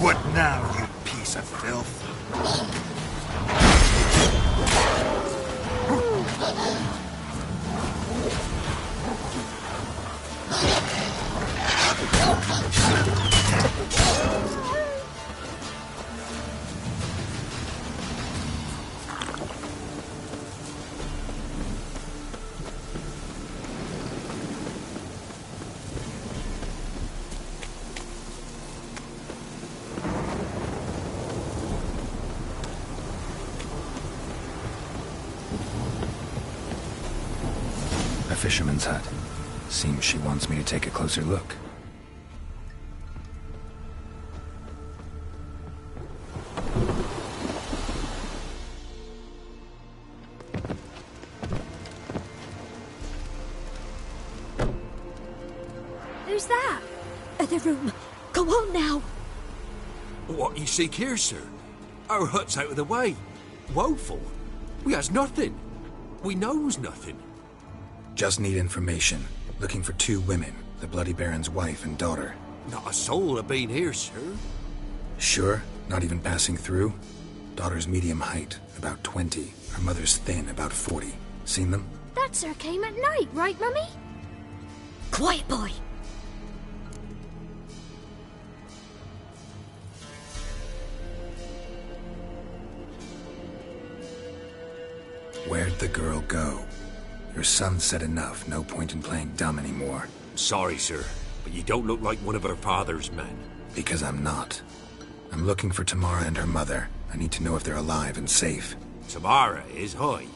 What now, you piece of filth? A fisherman's hut. Seems she wants me to take a closer look. Who's that? The room. Go on now. What you seek here, sir? Our hut's out of the way. Woeful. We has nothing. We knows nothing. Just need information. Looking for 2 women, the Bloody Baron's wife and daughter. Not a soul have been here, sir. Sure? Not even passing through? Daughter's medium height, about 20. Her mother's thin, about 40. Seen them? That sir came at night, right, Mummy? Quiet, boy. Where'd the girl go? Your son said enough, no point in playing dumb anymore. Sorry, sir, but you don't look like one of her father's men. Because I'm not. I'm looking for Tamara and her mother. I need to know if they're alive and safe. Tamara is, high.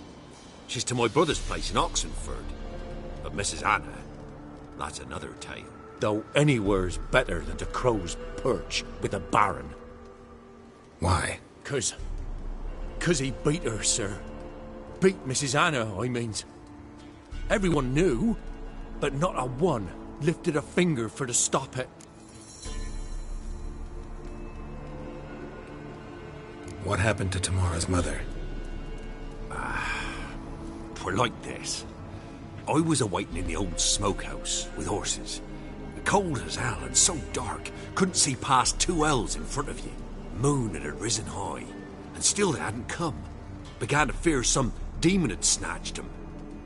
She's to my brother's place in Oxenford. But Mrs. Anna, that's another tale. Though anywhere's better than to Crow's Perch with a baron. Why? 'Cause he beat her, sir. Beat Mrs. Anna, I means. Everyone knew, but not a one lifted a finger for to stop it. What happened to Tamara's mother? Twere like this. I was awaiting in the old smokehouse with horses. Cold as hell and so dark, couldn't see past 2 ells in front of you. Moon had risen high, and still they hadn't come. Began to fear some demon had snatched them.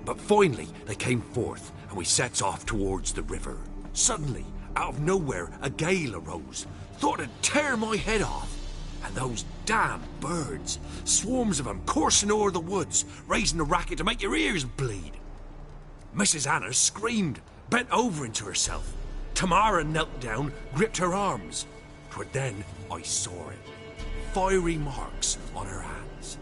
But finally, they came forth, and we sets off towards the river. Suddenly, out of nowhere, a gale arose. Thought it'd tear my head off. And those damn birds, swarms of them coursing o'er the woods, raising a racket to make your ears bleed. Mrs. Anna screamed, bent over into herself. Tamara knelt down, gripped her arms. 'Twere then I saw it. Fiery marks on her hands.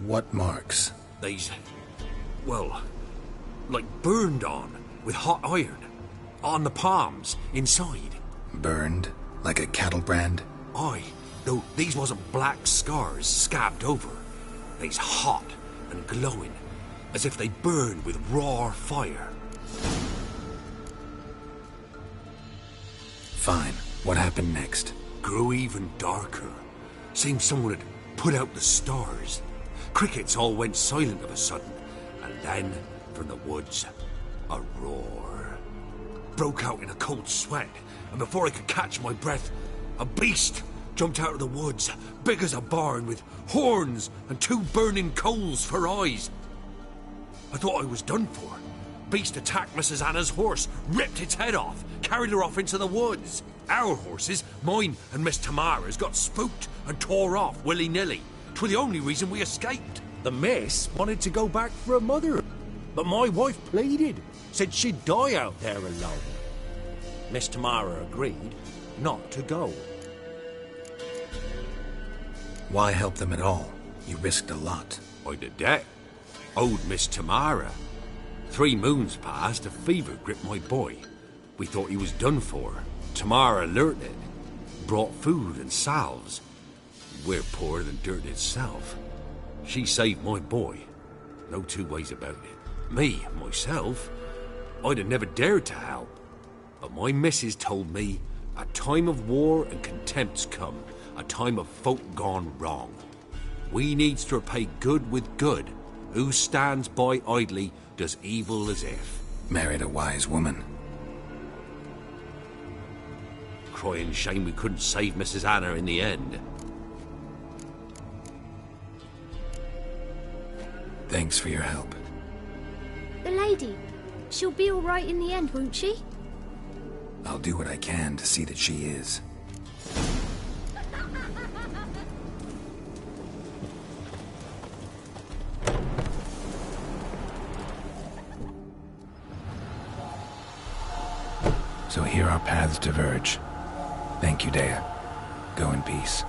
What marks? They's, well, like burned on with hot iron. On the palms, inside. Burned? Like a cattle brand? Aye, though these wasn't black scars scabbed over. They's hot and glowing, as if they burned with raw fire. Fine. What happened next? Grew even darker. Seemed someone had put out the stars. Crickets all went silent of a sudden, and then, from the woods, a roar. Broke out in a cold sweat, and before I could catch my breath, a beast jumped out of the woods, big as a barn, with horns and 2 burning coals for eyes. I thought I was done for. Beast attacked Mrs. Anna's horse, ripped its head off, carried her off into the woods. Our horses, mine and Miss Tamara's, got spooked and tore off willy-nilly. 'Twere the only reason we escaped. The miss wanted to go back for her mother, but my wife pleaded, said she'd die out there alone. Miss Tamara agreed not to go. Why help them at all? You risked a lot. I'd a debt. Owed Miss Tamara. 3 moons passed, a fever gripped my boy. We thought he was done for. Tamara learnt it. Brought food and salves. We're poorer than dirt itself. She saved my boy. No 2 ways about it. Me, myself, I'd have never dared to help. But my missus told me a time of war and contempt's come. A time of folk gone wrong. We needs to repay good with good. Who stands by idly does evil as if. Married a wise woman. Crying shame we couldn't save Mrs. Anna in the end. Thanks for your help. The lady. She'll be all right in the end, won't she? I'll do what I can to see that she is. So here our paths diverge. Thank you, Dea. Go in peace.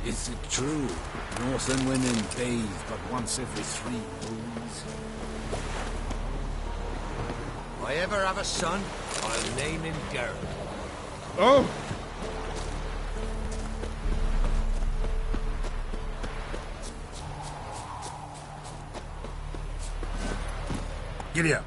Is it true? Northern women bathe but once every 3 moons? If I ever have a son, I'll name him Garrett. Oh! Giddy up.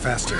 Faster.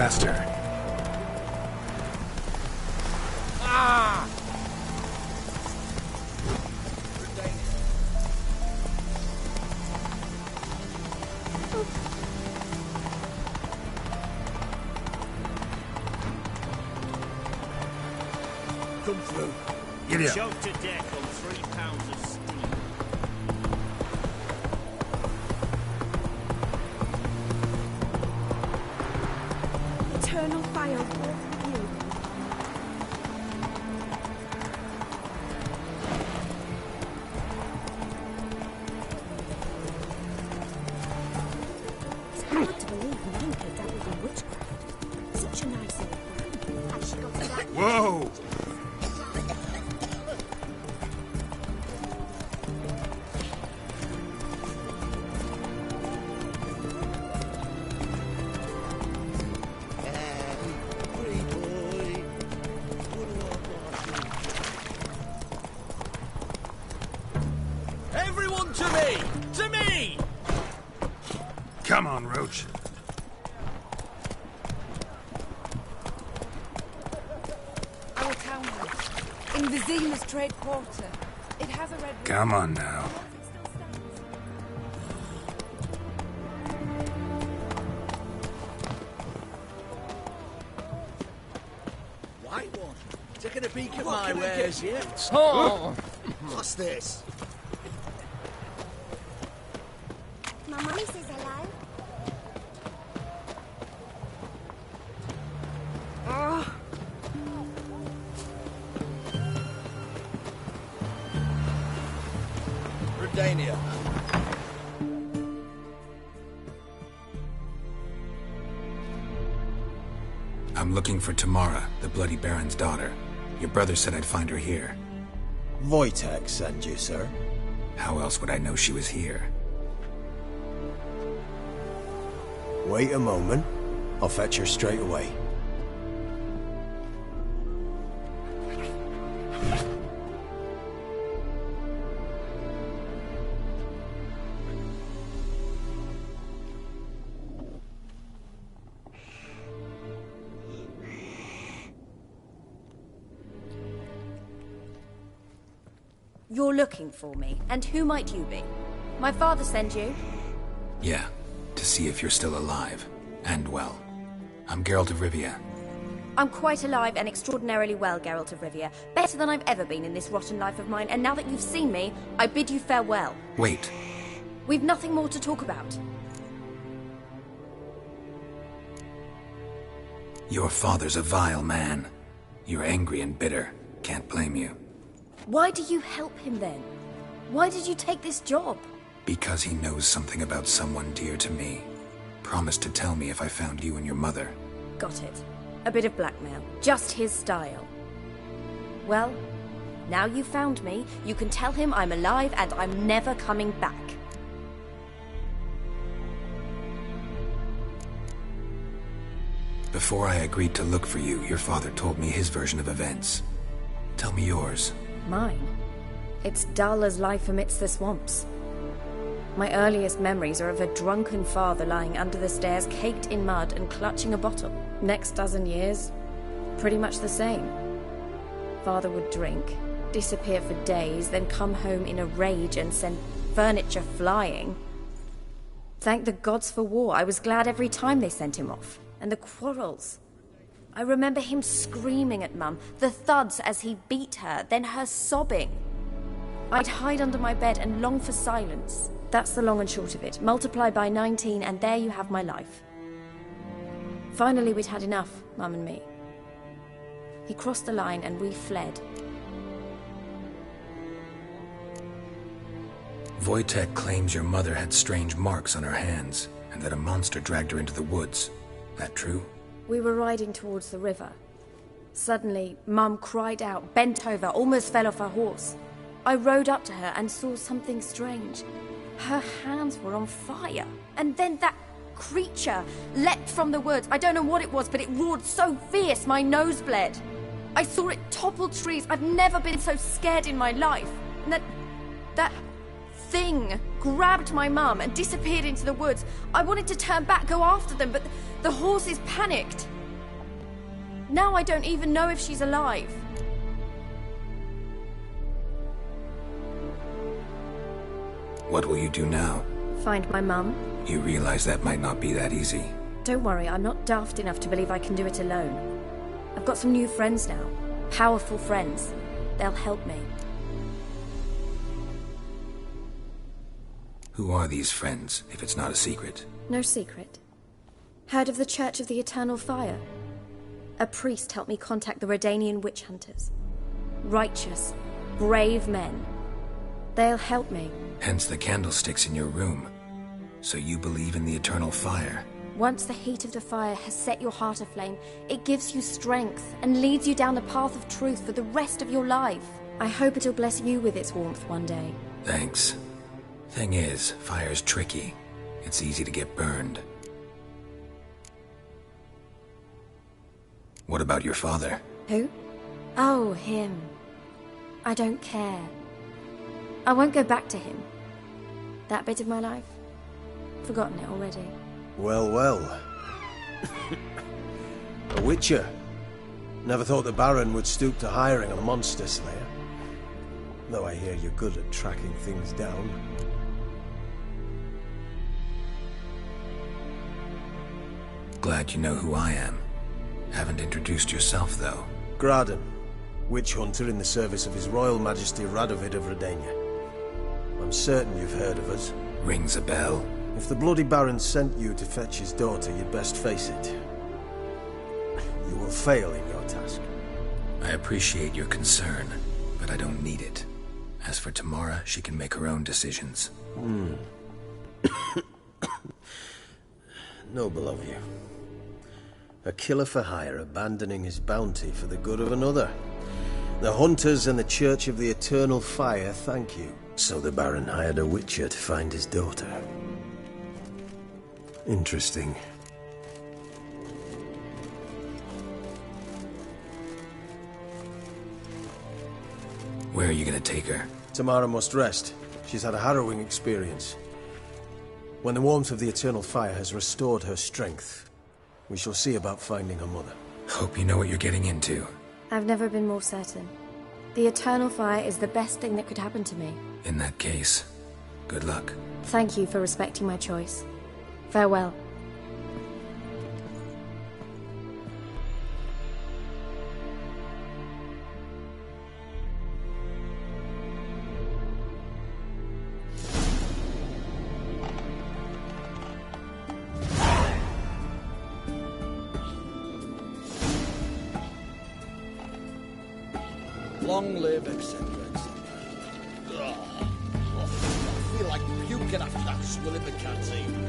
faster. Ah! Come through. Giddy up. Choked to death on 3 pounds of steam. Eternal fire walk with you. It's hard to believe Nan could dabble in witchcraft. Such a nice old man. Has she got a black Whoa! Everyone to me! To me! Come on, Roach. Our townhouse, in Vizima's trade quarter. It has a red... Come on now. White one. Taking a peek at my wares yet? Oh! What's this? My mummy says hello. Redania. I'm looking for Tamara, the Bloody Baron's daughter. Your brother said I'd find her here. Wojtek sent you, sir. How else would I know she was here? Wait a moment. I'll fetch her straight away. You're looking for me, and who might you be? My father sent you? Yeah, to see if you're still alive. And well. I'm Geralt of Rivia. I'm quite alive and extraordinarily well, Geralt of Rivia. Better than I've ever been in this rotten life of mine, and now that you've seen me, I bid you farewell. Wait. We've nothing more to talk about. Your father's a vile man. You're angry and bitter. Can't blame you. Why do you help him then? Why did you take this job? Because he knows something about someone dear to me. Promised to tell me if I found you and your mother. Got it. A bit of blackmail. Just his style. Well, now you've found me, you can tell him I'm alive and I'm never coming back. Before I agreed to look for you, your father told me his version of events. Tell me yours. Mine? It's dull as life amidst the swamps. My earliest memories are of a drunken father lying under the stairs, caked in mud and clutching a bottle. Next dozen years, pretty much the same. Father would drink, disappear for days, then come home in a rage and send furniture flying. Thank the gods for war. I was glad every time they sent him off. And the quarrels. I remember him screaming at Mum, the thuds as he beat her, then her sobbing. I'd hide under my bed and long for silence. That's the long and short of it. Multiply by 19 and there you have my life. Finally we'd had enough, Mum and me. He crossed the line and we fled. Wojtek claims your mother had strange marks on her hands, and that a monster dragged her into the woods. That true? We were riding towards the river. Suddenly, Mum cried out, bent over, almost fell off her horse. I rode up to her and saw something strange. Her hands were on fire. And then that creature leapt from the woods. I don't know what it was, but it roared so fierce my nose bled. I saw it topple trees. I've never been so scared in my life. And that thing grabbed my mum and disappeared into the woods. I wanted to turn back, go after them, but the horses panicked. Now I don't even know if she's alive. What will you do now? Find my mum. You realize that might not be that easy. Don't worry, I'm not daft enough to believe I can do it alone. I've got some new friends now. Powerful friends. They'll help me. Who are these friends, if it's not a secret? No secret. Heard of the Church of the Eternal Fire? A priest helped me contact the Redanian witch hunters. Righteous, brave men. They'll help me. Hence the candlesticks in your room. So you believe in the eternal fire? Once the heat of the fire has set your heart aflame, it gives you strength and leads you down the path of truth for the rest of your life. I hope it'll bless you with its warmth one day. Thanks. Thing is, fire's tricky. It's easy to get burned. What about your father? Who? Oh, him. I don't care. I won't go back to him. That bit of my life? Forgotten it already. Well, well. A witcher. Never thought the Baron would stoop to hiring a monster slayer. Though I hear you're good at tracking things down. Glad you know who I am. Haven't introduced yourself, though. Graden, witch hunter in the service of His Royal Majesty Radovid of Redania. I'm certain you've heard of us. Rings a bell. If the Bloody Baron sent you to fetch his daughter, you'd best face it. You will fail in your task. I appreciate your concern, but I don't need it. As for Tamara, she can make her own decisions. Noble of you. A killer for hire abandoning his bounty for the good of another. The hunters and the Church of the Eternal Fire thank you. So the Baron hired a witcher to find his daughter. Interesting. Where are you gonna take her? Tamara must rest. She's had a harrowing experience. When the warmth of the Eternal Fire has restored her strength, we shall see about finding her mother. Hope you know what you're getting into. I've never been more certain. The Eternal Fire is the best thing that could happen to me. In that case, good luck. Thank you for respecting my choice. Farewell. Long live, etc., etc. I feel like puking after that swill in the canteen.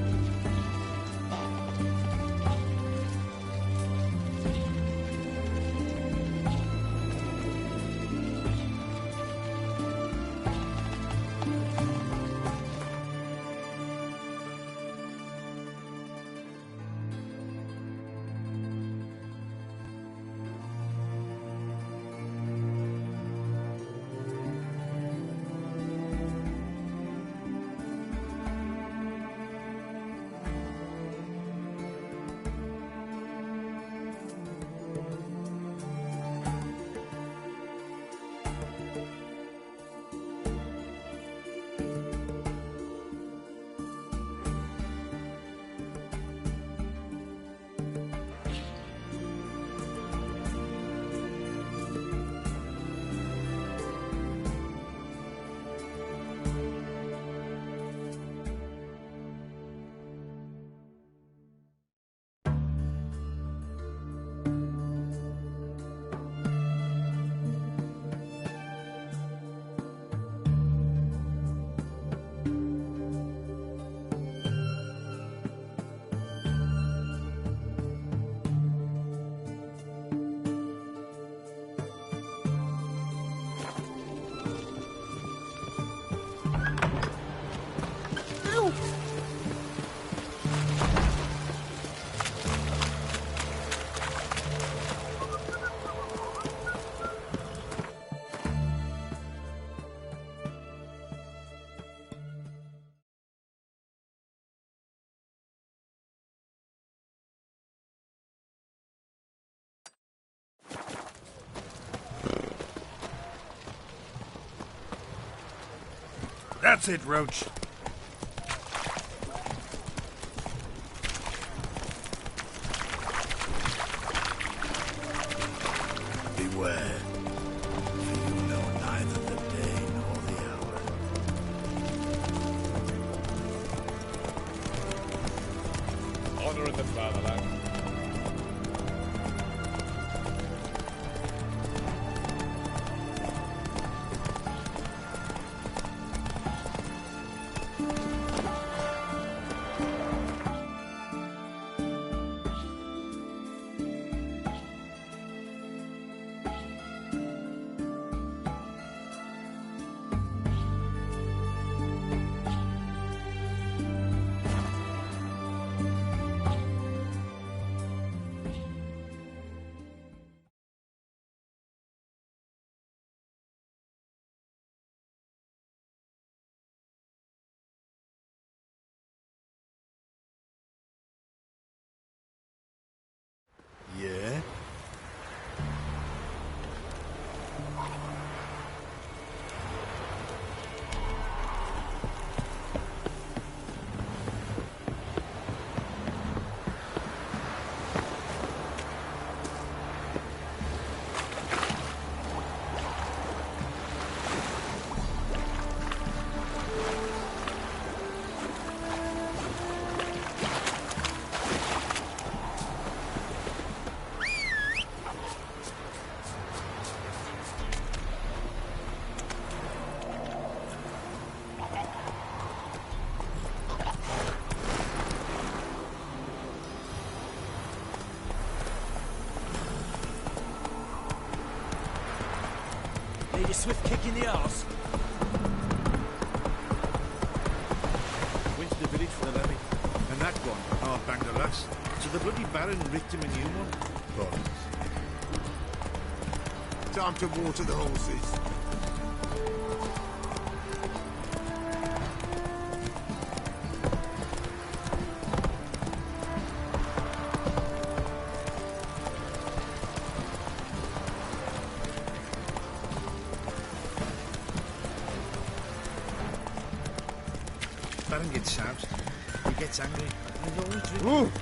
That's it, Roach. Beware, for you know neither the day nor the hour. Honor in the fatherland. Yeah? Need a swift kick in the arse. Went to the village for the levy. And that one, oh, banged a lass. So the bloody Baron ripped him a new one. Right. Time to water the horses. Baron gets out. He gets angry. He's always drinking.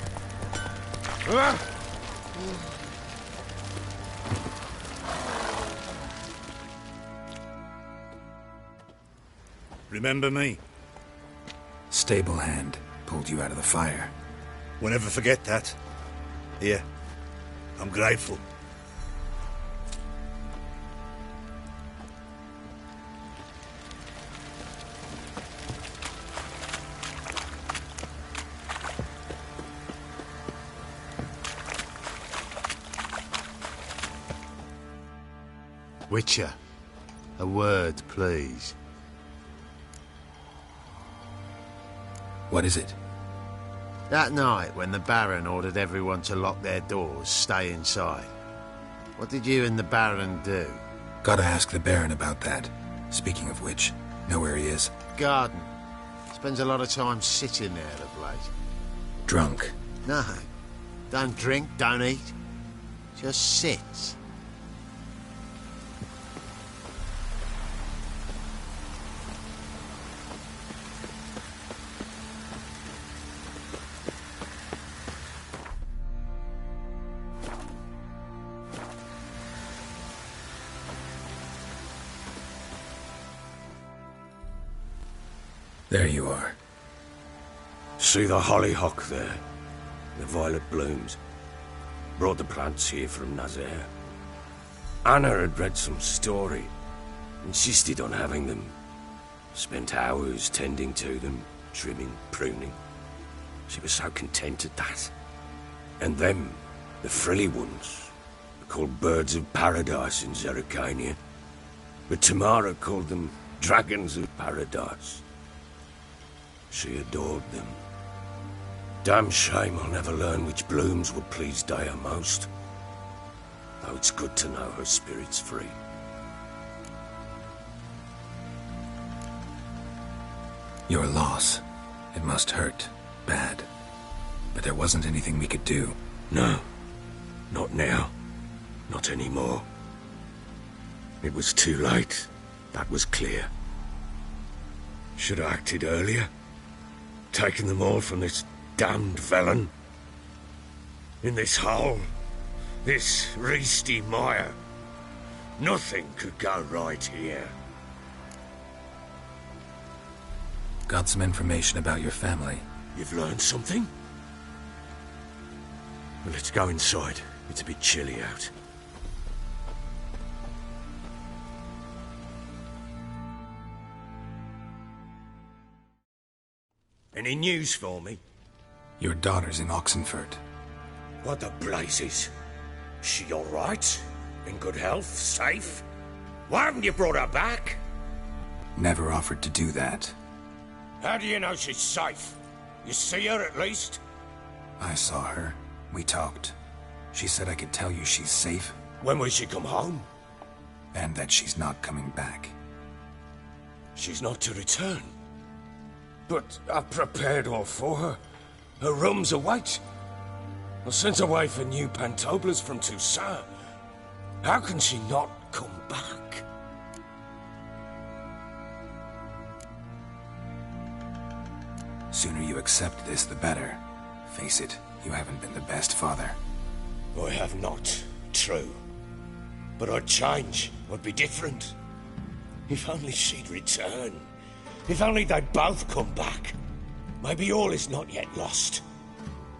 Remember me? Stable hand pulled you out of the fire. We'll never forget that. Here. I'm grateful. Witcher, a word, please. What is it? That night when the Baron ordered everyone to lock their doors, stay inside. What did you and the Baron do? Gotta ask the Baron about that. Speaking of which, know where he is? Garden. Spends a lot of time sitting there of late. Drunk. No. Don't drink, don't eat. Just sit. There you are. See the hollyhock there? The violet blooms. Brought the plants here from Nazaire. Anna had read some story. Insisted on having them. Spent hours tending to them, trimming, pruning. She was so content at that. And them, the frilly ones, are called birds of paradise in Zerrikania. But Tamara called them dragons of paradise. She adored them. Damn shame I'll never learn which blooms would please Daya most. Though it's good to know her spirit's free. Your loss. It must hurt. Bad. But there wasn't anything we could do. No. Not now. Not anymore. It was too late. That was clear. Should have acted earlier. Taken them all from this damned felon. In this hole, this reesty mire. Nothing could go right here. Got some information about your family. You've learned something? Well, let's go inside. It's a bit chilly out. Any news for me? Your daughter's in Oxenford. What the blazes? Is she all right? In good health? Safe? Why haven't you brought her back? Never offered to do that. How do you know she's safe? You see her at least? I saw her. We talked. She said I could tell you she's safe. When will she come home? And that she's not coming back. She's not to return. But I've prepared all for her. Her room's await. I sent away for new pantoblas from Toussaint. How can she not come back? Sooner you accept this, the better. Face it, you haven't been the best father. I have not, true. But I'd change, I'd be different. If only she'd return. If only they'd both come back. Maybe all is not yet lost.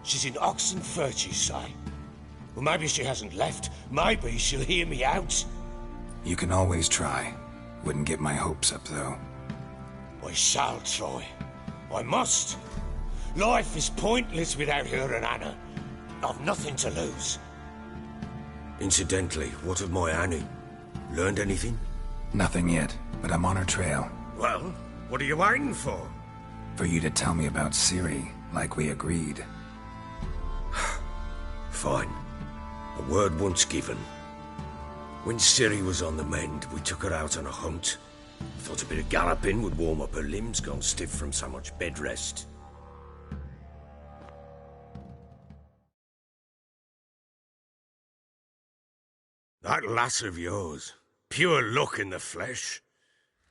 She's in Oxenford, you say? Well, maybe she hasn't left. Maybe she'll hear me out. You can always try. Wouldn't get my hopes up, though. I shall try. I must. Life is pointless without her and Anna. I've nothing to lose. Incidentally, what of my Annie? Learned anything? Nothing yet, but I'm on her trail. Well, what are you waiting for? For you to tell me about Ciri, like we agreed. Fine. A word once given. When Ciri was on the mend, we took her out on a hunt. Thought a bit of galloping would warm up her limbs, gone stiff from so much bed rest. That lass of yours, pure luck in the flesh.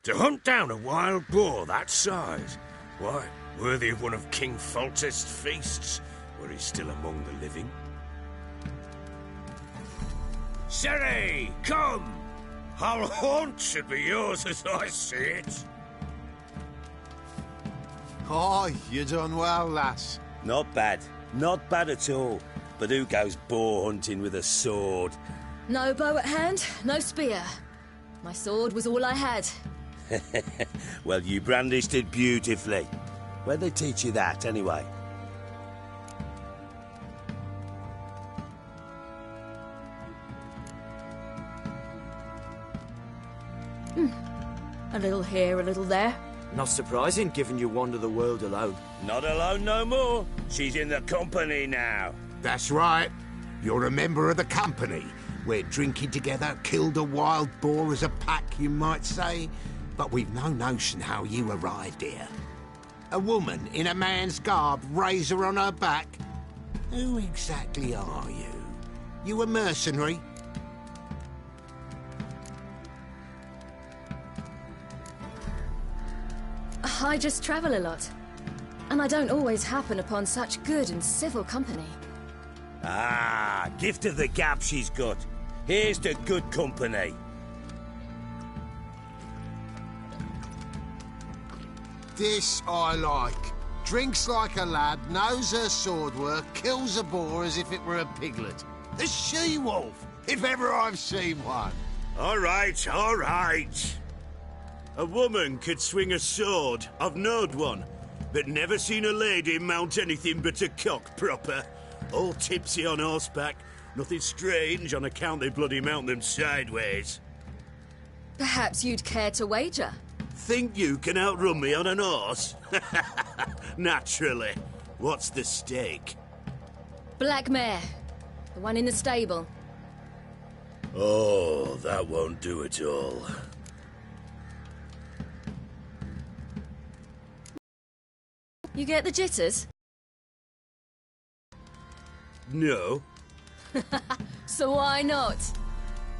To hunt down a wild boar that size, why, worthy of one of King Foltest's feasts, were he still among the living. Ciri, come! Our haunt should be yours as I see it. Oh, you done well, lass. Not bad. Not bad at all. But who goes boar hunting with a sword? No bow at hand, no spear. My sword was all I had. Well, you brandished it beautifully. Where'd they teach you that, anyway? A little here, a little there. Not surprising, given you wander the world alone. Not alone no more. She's in the company now. That's right. You're a member of the company. We're drinking together, killed a wild boar as a pack, you might say. But we've no notion how you arrived here. A woman in a man's garb, razor on her back. Who exactly are you? You a mercenary? I just travel a lot. And I don't always happen upon such good and civil company. Ah, gift of the gab she's got. Here's to good company. This I like. Drinks like a lad, knows her sword work, kills a boar as if it were a piglet. The she-wolf, if ever I've seen one. All right, all right. A woman could swing a sword. I've knowed one. But never seen a lady mount anything but a cock proper. All tipsy on horseback. Nothing strange on account they bloody mount them sideways. Perhaps you'd care to wager? Think you can outrun me on an horse? Naturally. What's the stake? Black mare. The one in the stable. Oh, that won't do at all. You get the jitters? No. So why not?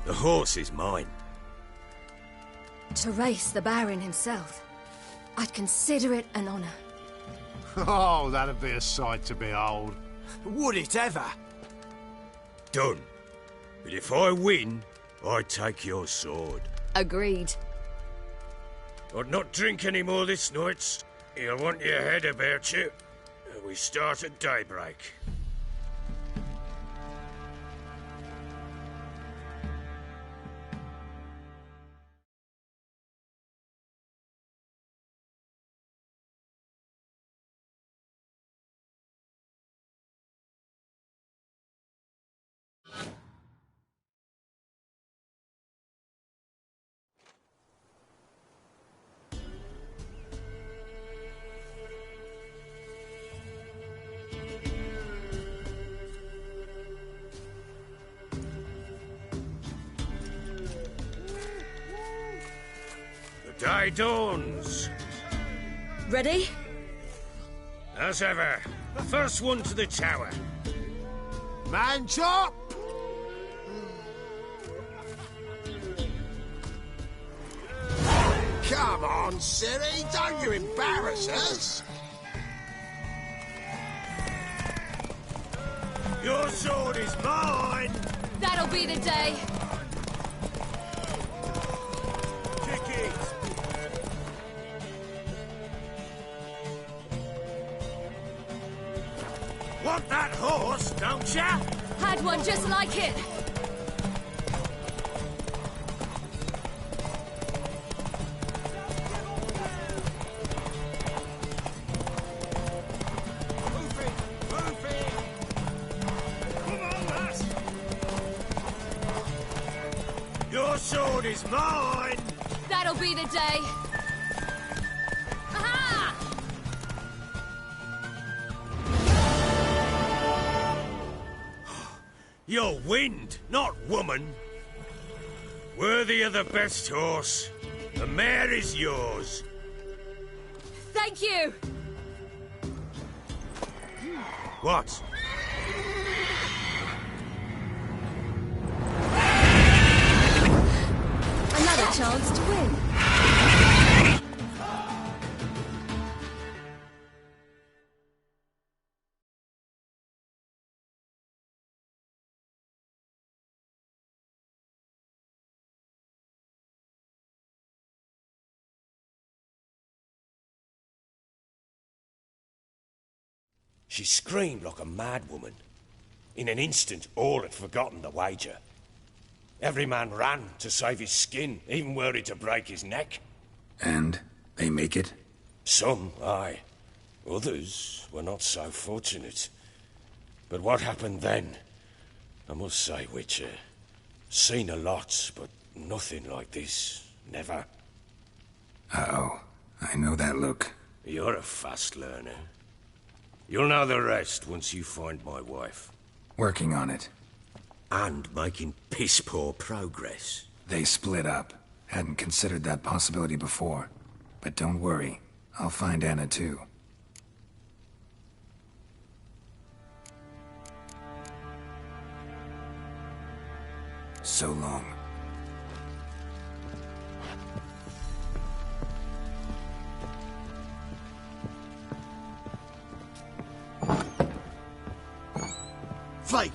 The horse is mine. To race the Baron himself. I'd consider it an honor. Oh, that'd be a sight to behold. Would it ever? Done. But if I win, I take your sword. Agreed. I'd not drink any more this night. You'll want your head about you. We start at daybreak. The day dawns. Ready? As ever, first one to the tower. Man chop! Come on, Siri, don't you embarrass us. Your sword is mine! That'll be the day. Kick it! Want that horse, don't ya? Had one just like it. Your sword is mine! That'll be the day. Aha! You're wind, not woman. Worthy of the best horse. The mare is yours. Thank you. What? Another chance to win. She screamed like a mad woman. In an instant, all had forgotten the wager. Every man ran to save his skin, even were it to break his neck. And they make it? Some, aye. Others were not so fortunate. But what happened then? I must say, Witcher, seen a lot, but nothing like this. Never. Uh-oh. I know that look. You're a fast learner. You'll know the rest once you find my wife. Working on it. And making piss-poor progress. They split up. Hadn't considered that possibility before. But don't worry. I'll find Anna too. So long. Flake!